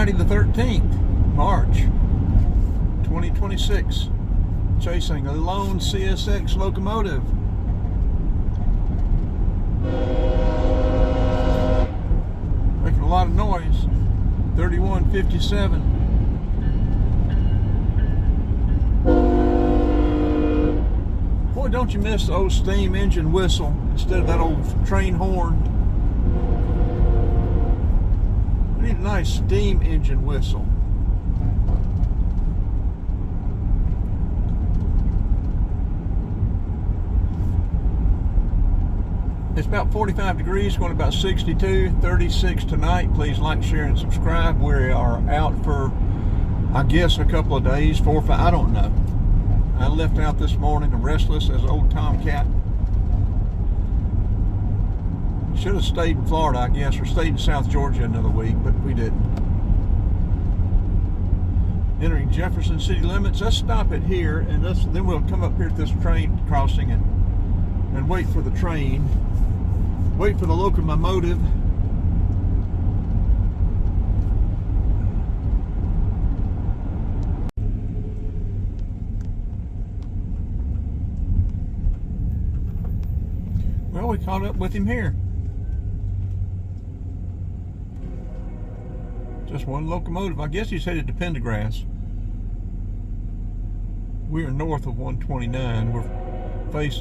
Friday the 13th, March 2026. Chasing a lone CSX locomotive. Making a lot of noise. 3157. Boy, don't you miss the old steam engine whistle instead of that old train horn. We need a nice steam engine whistle. It's about 45 degrees, going about 62, 36 tonight. Please like, share, and subscribe. We are out for, I guess, a couple of days, 4 or 5, I don't know. I left out this morning, I'm restless as an old tomcat. Should have stayed in Florida, I guess, or stayed in South Georgia another week, but we didn't. Entering Jefferson city limits. Let's stop it here, and then we'll come up here at this train crossing and wait for the train. Wait for the locomotive. Well, we caught up with him here. Just one locomotive. I guess he's headed to Pendergrass. We are north of 129. We're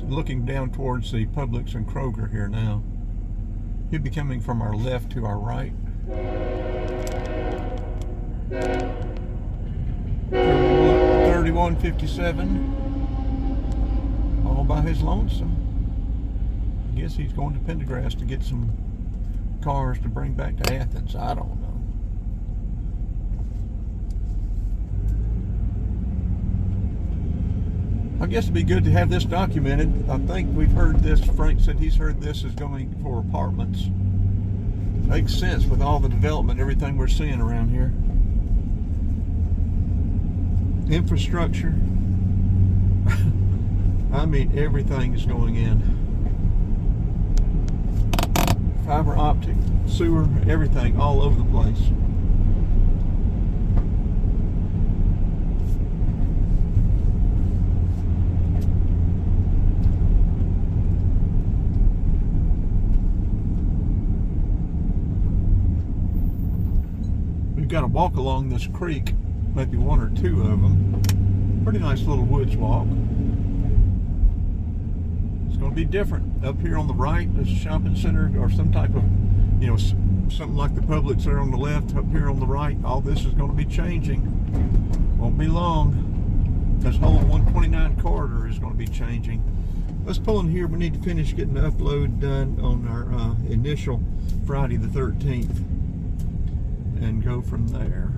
looking down towards the Publix and Kroger here now. He'll be coming from our left to our right. 3157. All by his lonesome. I guess he's going to Pendergrass to get some cars to bring back to Athens. I don't know. I guess it'd be good to have this documented. I think we've heard this. Frank said he's heard this is going for apartments. Makes sense with all the development, everything we're seeing around here. Infrastructure. I mean, everything is going in. Fiber optic, sewer, everything all over the place. Got to walk along this creek, maybe one or two of them. Pretty nice little woods walk. It's going to be different. Up here on the right, there's a shopping center or some type of, you know, something like the Publix there on the left. Up here on the right, all this is going to be changing. Won't be long. This whole 129 corridor is going to be changing. Let's pull in here. We need to finish getting the upload done on our initial Friday the 13th. And go from there.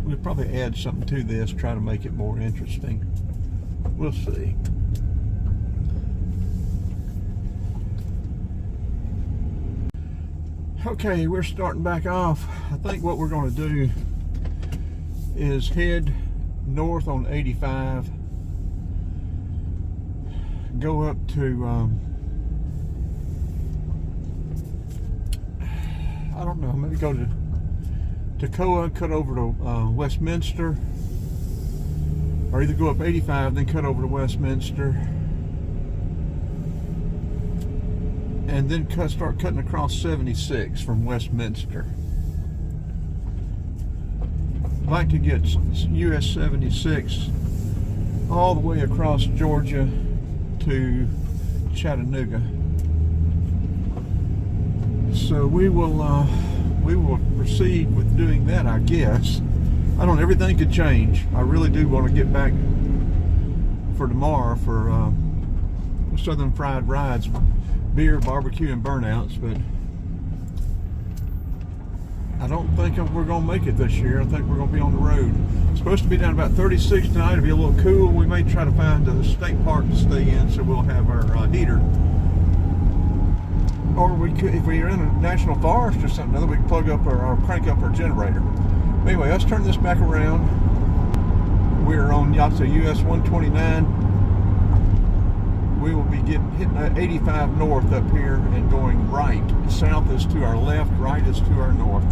We'll probably add something to this, try to make it more interesting. We'll see. Okay, we're starting back off. I think what we're going to do is head north on 85, go up to I don't know, maybe go to Toccoa, cut over to Westminster, or either go up 85, then cut over to Westminster, and then start cutting across 76 from Westminster. I'd like to get US 76 all the way across Georgia to Chattanooga. So we will proceed with doing that, I guess. I don't know, everything could change. I really do want to get back for tomorrow for Southern Fried Rides, beer, barbecue, and burnouts, but I don't think we're going to make it this year. I think we're going to be on the road. It's supposed to be down about 36 tonight. It'll be a little cool. We may try to find a state park to stay in, so we'll have our heater. Or we could, if we are in a national forest or something, we can plug up or crank up our generator. Anyway, let's turn this back around. We're on Yatsa US 129. We will be hitting 85 north up here and going right. South is to our left, right is to our north.